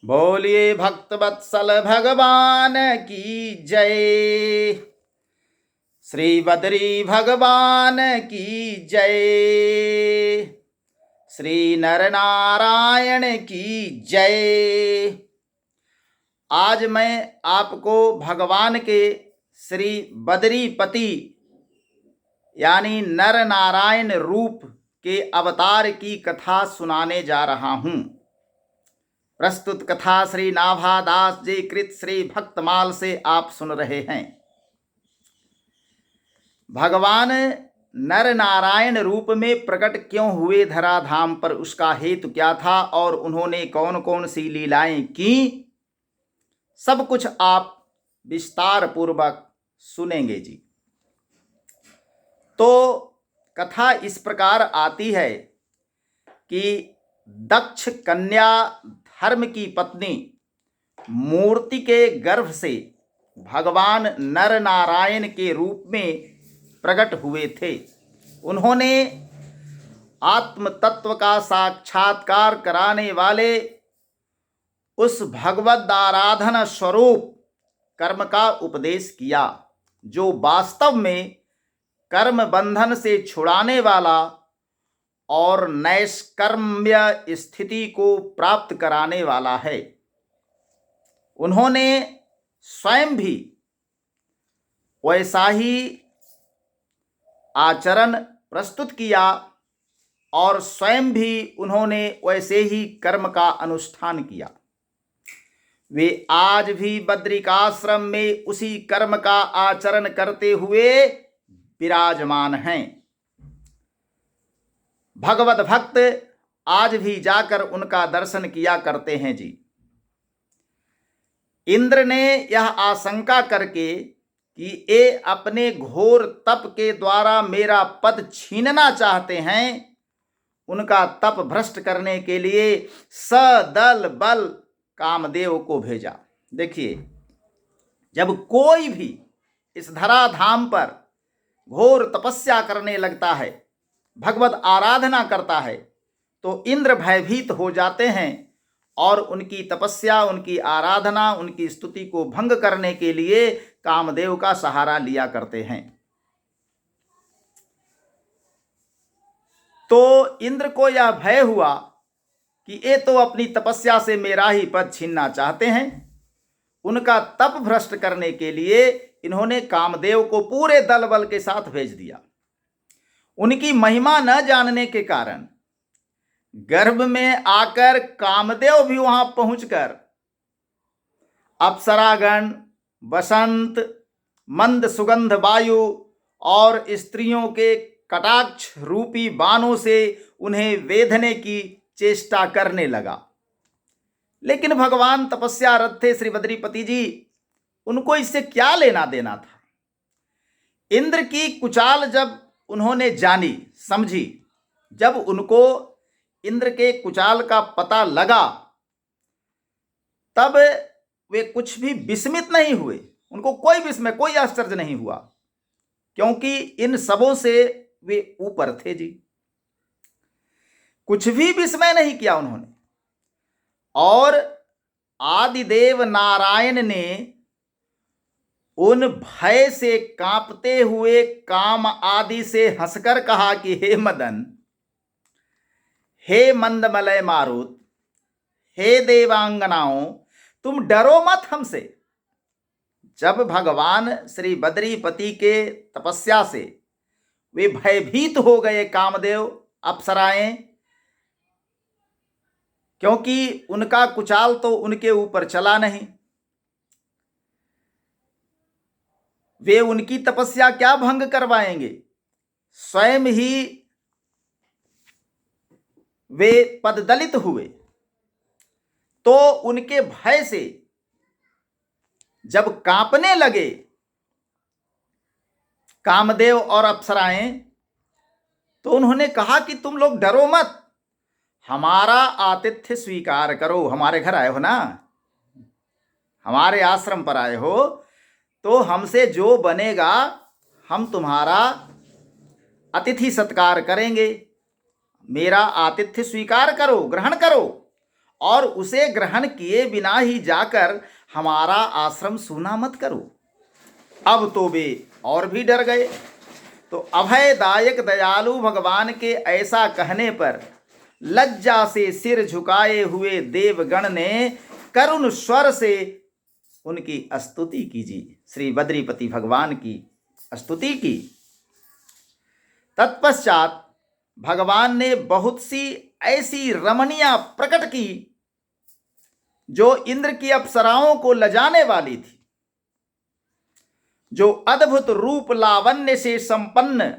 बोलिए भक्त वत्सल भगवान की जय। श्री बद्री भगवान की जय। श्री नर नारायण की जय। आज मैं आपको भगवान के श्री बद्रीपति यानी नर नारायण रूप के अवतार की कथा सुनाने जा रहा हूँ। प्रस्तुत कथा श्री नाभादास जी कृत श्री भक्तमाल से आप सुन रहे हैं। भगवान नर नारायण रूप में प्रकट क्यों हुए धराधाम पर, उसका हेतु क्या था और उन्होंने कौन कौन सी लीलाएं की, सब कुछ आप विस्तार पूर्वक सुनेंगे जी। तो कथा इस प्रकार आती है कि दक्ष कन्या धर्म की पत्नी मूर्ति के गर्भ से भगवान नर नारायण के रूप में प्रकट हुए थे। उन्होंने आत्म तत्व का साक्षात्कार कराने वाले उस भगवद आराधना स्वरूप कर्म का उपदेश किया, जो वास्तव में कर्म बंधन से छुड़ाने वाला और नैष्कर्म्य स्थिति को प्राप्त कराने वाला है। उन्होंने स्वयं भी वैसा ही आचरण प्रस्तुत किया और स्वयं भी उन्होंने वैसे ही कर्म का अनुष्ठान किया। वे आज भी बद्रिकाश्रम में उसी कर्म का आचरण करते हुए विराजमान हैं। भगवत भक्त आज भी जाकर उनका दर्शन किया करते हैं जी। इंद्र ने यह आशंका करके कि ये अपने घोर तप के द्वारा मेरा पद छीनना चाहते हैं, उनका तप भ्रष्ट करने के लिए सदल बल कामदेव को भेजा। देखिए, जब कोई भी इस धराधाम पर घोर तपस्या करने लगता है, भगवत आराधना करता है, तो इंद्र भयभीत हो जाते हैं और उनकी तपस्या, उनकी आराधना, उनकी स्तुति को भंग करने के लिए कामदेव का सहारा लिया करते हैं। तो इंद्र को यह भय हुआ कि ये तो अपनी तपस्या से मेरा ही पद छीनना चाहते हैं। उनका तप भ्रष्ट करने के लिए इन्होंने कामदेव को पूरे दल बल के साथ भेज दिया। उनकी महिमा न जानने के कारण गर्भ में आकर कामदेव भी वहां पहुंचकर अप्सरागण, बसंत, मंद सुगंध वायु और स्त्रियों के कटाक्ष रूपी बाणों से उन्हें वेधने की चेष्टा करने लगा। लेकिन भगवान तपस्यारत थे श्री बद्रीपति जी, उनको इससे क्या लेना देना था। इंद्र की कुचाल जब उन्होंने जानी समझी, जब उनको इंद्र के कुचाल का पता लगा, तब वे कुछ भी विस्मित नहीं हुए। उनको कोई विस्मय, कोई आश्चर्य नहीं हुआ, क्योंकि इन सबों से वे ऊपर थे जी। कुछ भी विस्मय नहीं किया उन्होंने। और आदिदेव नारायण ने उन भय से कांपते हुए काम आदि से हंसकर कहा कि हे मदन, हे मंदमलय मारुत, हे देवांगनाओं, तुम डरो मत हमसे। जब भगवान श्री बद्रीपति के तपस्या से वे भयभीत हो गए कामदेव, अप्सराएं, क्योंकि उनका कुचाल तो उनके ऊपर चला नहीं, वे उनकी तपस्या क्या भंग करवाएंगे, स्वयं ही वे पददलित हुए। तो उनके भय से जब कांपने लगे कामदेव और अप्सराएं, तो उन्होंने कहा कि तुम लोग डरो मत, हमारा आतिथ्य स्वीकार करो। हमारे घर आए हो ना, हमारे आश्रम पर आए हो, तो हमसे जो बनेगा हम तुम्हारा अतिथि सत्कार करेंगे। मेरा आतिथ्य स्वीकार करो, ग्रहण करो और उसे ग्रहण किए बिना ही जाकर हमारा आश्रम सूना मत करो। अब तो वे और भी डर गए। तो अभयदायक दयालु भगवान के ऐसा कहने पर लज्जा से सिर झुकाए हुए देवगण ने करुण स्वर से उनकी स्तुति कीजिए, श्री बद्रीपति भगवान की स्तुति की। तत्पश्चात भगवान ने बहुत सी ऐसी रमणियां प्रकट की जो इंद्र की अप्सराओं को लजाने वाली थी, जो अद्भुत रूप लावण्य से संपन्न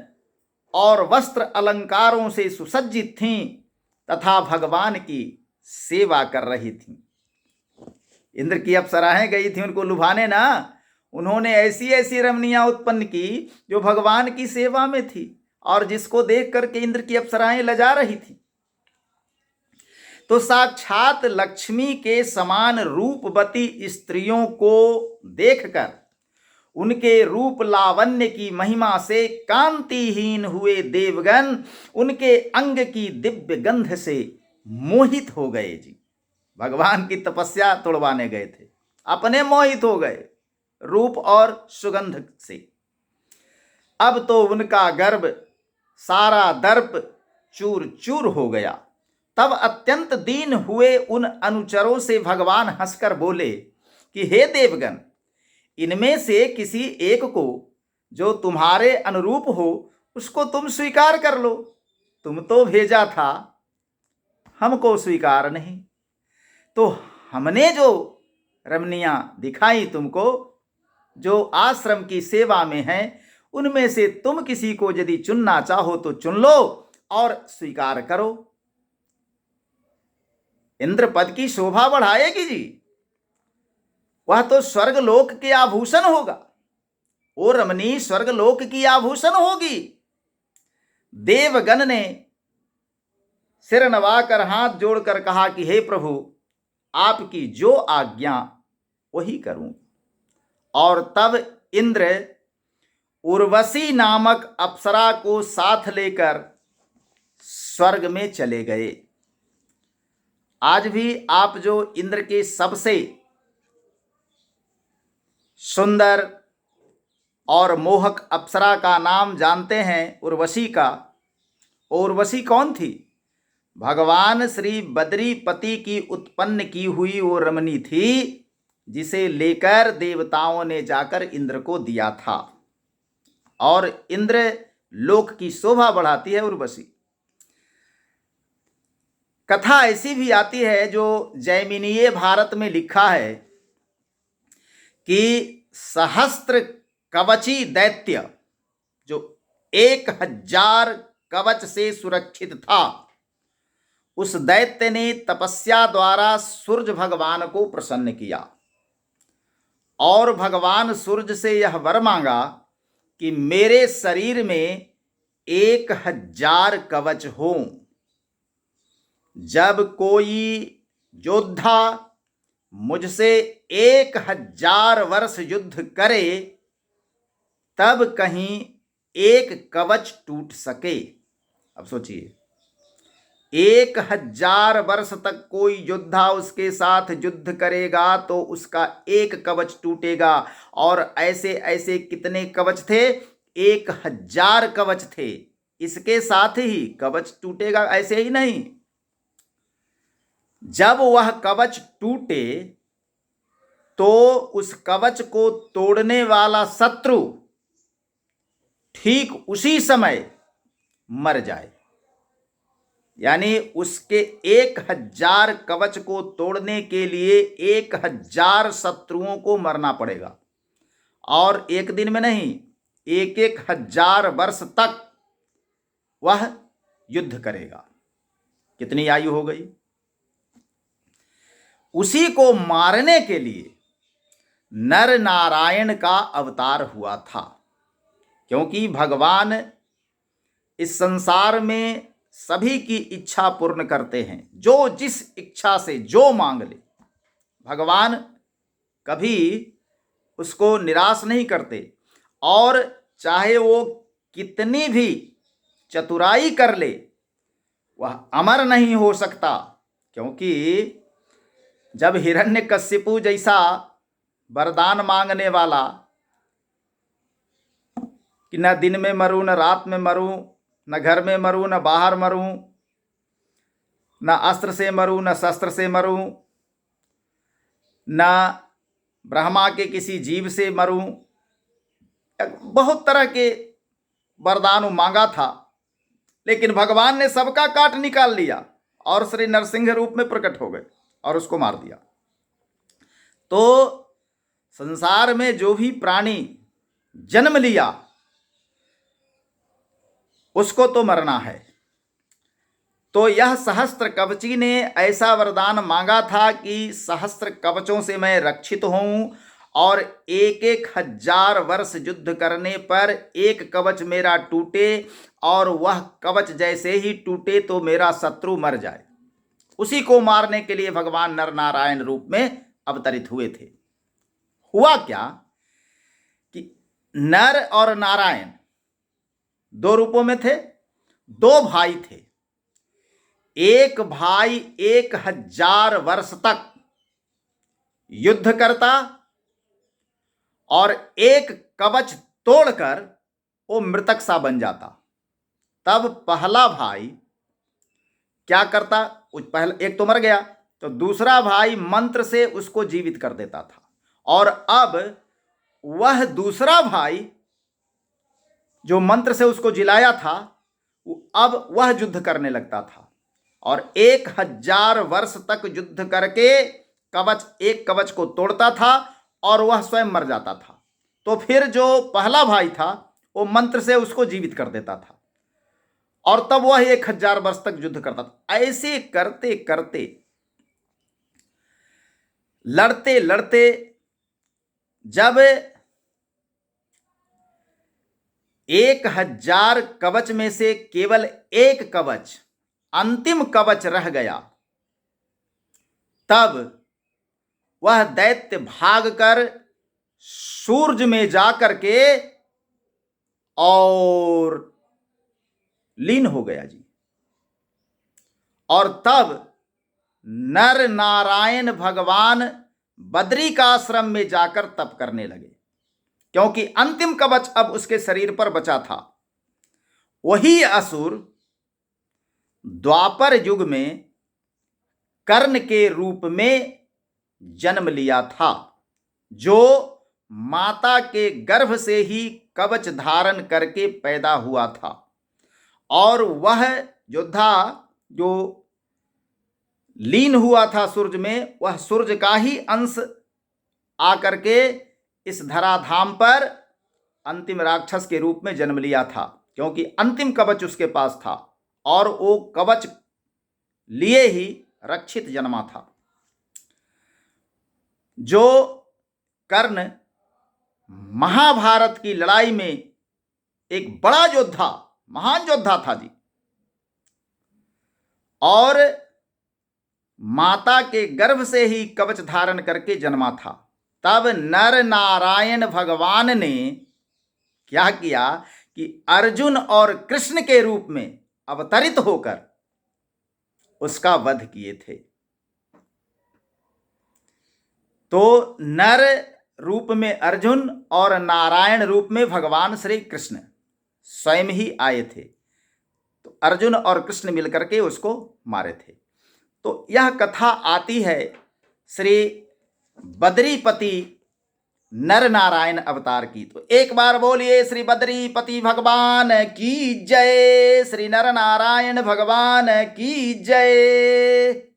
और वस्त्र अलंकारों से सुसज्जित थीं तथा भगवान की सेवा कर रही थीं। इंद्र की अप्सराएं गई थी उनको लुभाने ना, उन्होंने ऐसी ऐसी रमणियां उत्पन्न की जो भगवान की सेवा में थी और जिसको देख करके इंद्र की अप्सराएं लजा रही थी। तो साक्षात लक्ष्मी के समान रूपवती स्त्रियों को देखकर उनके रूप लावण्य की महिमा से कांतिहीन हुए देवगण उनके अंग की दिव्य गंध से मोहित हो गए जी। भगवान की तपस्या तोड़वाने गए थे, अपने मोहित हो गए रूप और सुगंध से। अब तो उनका गर्भ सारा दर्प चूर चूर हो गया। तब अत्यंत दीन हुए उन अनुचरों से भगवान हंसकर बोले कि हे देवगण, इनमें से किसी एक को जो तुम्हारे अनुरूप हो उसको तुम स्वीकार कर लो। तुम तो भेजा था, हमको स्वीकार नहीं। तो हमने जो रमणियां दिखाई तुमको, जो आश्रम की सेवा में हैं, उनमें से तुम किसी को यदि चुनना चाहो तो चुन लो और स्वीकार करो। इंद्र पद की शोभा बढ़ाएगी जी, वह तो स्वर्गलोक के आभूषण होगा। वो रमणी स्वर्गलोक की आभूषण होगी। देवगण ने सिर नवाकर हाथ जोड़कर कहा कि हे प्रभु, आपकी जो आज्ञा वही करूं। और तब इंद्र उर्वशी नामक अप्सरा को साथ लेकर स्वर्ग में चले गए। आज भी आप जो इंद्र के सबसे सुंदर और मोहक अप्सरा का नाम जानते हैं, उर्वशी का। उर्वशी कौन थी? भगवान श्री बद्रीपति की उत्पन्न की हुई वो रमणी थी जिसे लेकर देवताओं ने जाकर इंद्र को दिया था। और इंद्र लोक की शोभा बढ़ाती है उर्वशी। कथा ऐसी भी आती है जो जैमिनीय भारत में लिखा है कि सहस्त्र कवची दैत्य जो 1000 कवच से सुरक्षित था, उस दैत्य ने तपस्या द्वारा सूर्य भगवान को प्रसन्न किया और भगवान सूर्य से यह वर मांगा कि मेरे शरीर में 1000 कवच हों। जब कोई योद्धा मुझसे 1000 वर्ष युद्ध करे तब कहीं एक कवच टूट सके। अब सोचिए, 1000 वर्ष तक कोई योद्धा उसके साथ युद्ध करेगा तो उसका एक कवच टूटेगा। और ऐसे ऐसे कितने कवच थे? 1000 कवच थे। इसके साथ ही कवच टूटेगा ऐसे ही नहीं। जब वह कवच टूटे तो उस कवच को तोड़ने वाला शत्रु ठीक उसी समय मर जाए। यानी उसके 1000 कवच को तोड़ने के लिए 1000 शत्रुओं को मरना पड़ेगा। और एक दिन में नहीं, 1000 वर्ष तक वह युद्ध करेगा। कितनी आयु हो गई? उसी को मारने के लिए नर नारायण का अवतार हुआ था। क्योंकि भगवान इस संसार में सभी की इच्छा पूर्ण करते हैं। जो जिस इच्छा से जो मांग ले, भगवान कभी उसको निराश नहीं करते। और चाहे वो कितनी भी चतुराई कर ले, वह अमर नहीं हो सकता। क्योंकि जब हिरण्यकशिपु जैसा वरदान मांगने वाला कि न दिन में मरूं न रात में मरूं, न घर में मरूं न बाहर मरूं, न अस्त्र से मरूं न शस्त्र से मरूं, न ब्रह्मा के किसी जीव से मरूं, बहुत तरह के वरदान मांगा था, लेकिन भगवान ने सबका काट निकाल लिया और श्री नरसिंह रूप में प्रकट हो गए और उसको मार दिया। तो संसार में जो भी प्राणी जन्म लिया उसको तो मरना है। तो यह सहस्त्र कवची ने ऐसा वरदान मांगा था कि सहस्त्र कवचों से मैं रक्षित हूं और 1,000 वर्ष युद्ध करने पर एक कवच मेरा टूटे और वह कवच जैसे ही टूटे तो मेरा शत्रु मर जाए। उसी को मारने के लिए भगवान नर नारायण रूप में अवतरित हुए थे। हुआ क्या कि नर और नारायण दो रूपों में थे, दो भाई थे। एक भाई 1,000 वर्ष तक युद्ध करता और एक कवच तोड़कर वो मृतक सा बन जाता। तब पहला भाई क्या करता, पहला एक तो मर गया तो दूसरा भाई मंत्र से उसको जीवित कर देता था और अब वह दूसरा भाई जो मंत्र से उसको जिलाया था अब वह युद्ध करने लगता था और 1,000 वर्ष तक युद्ध करके एक कवच को तोड़ता था और वह स्वयं मर जाता था। तो फिर जो पहला भाई था वो मंत्र से उसको जीवित कर देता था और तब वह 1,000 वर्ष तक युद्ध करता था। ऐसे करते करते लड़ते लड़ते जब 1,000 कवच में से केवल एक कवच, अंतिम कवच रह गया, तब वह दैत्य भागकर सूरज में जाकर के और लीन हो गया जी। और तब नर नारायण भगवान बद्री का आश्रम में जाकर तप करने लगे, क्योंकि अंतिम कवच अब उसके शरीर पर बचा था। वही असुर द्वापर युग में कर्ण के रूप में जन्म लिया था, जो माता के गर्भ से ही कवच धारण करके पैदा हुआ था और वह योद्धा जो लीन हुआ था सूरज में, वह सूरज का ही अंश आकर के इस धराधाम पर अंतिम राक्षस के रूप में जन्म लिया था, क्योंकि अंतिम कवच उसके पास था और वो कवच लिए ही रक्षित जन्मा था। जो कर्ण महाभारत की लड़ाई में एक बड़ा योद्धा, महान योद्धा था जी, और माता के गर्भ से ही कवच धारण करके जन्मा था। तब नर नारायण भगवान ने क्या किया कि अर्जुन और कृष्ण के रूप में अवतरित होकर उसका वध किए थे। तो नर रूप में अर्जुन और नारायण रूप में भगवान श्री कृष्ण स्वयं ही आए थे। तो अर्जुन और कृष्ण मिलकर के उसको मारे थे। तो यह कथा आती है श्री बद्रीपति नर नारायण अवतार की। तो एक बार बोलिए श्री बद्रीपति भगवान की जय, श्री नर नारायण भगवान की जय।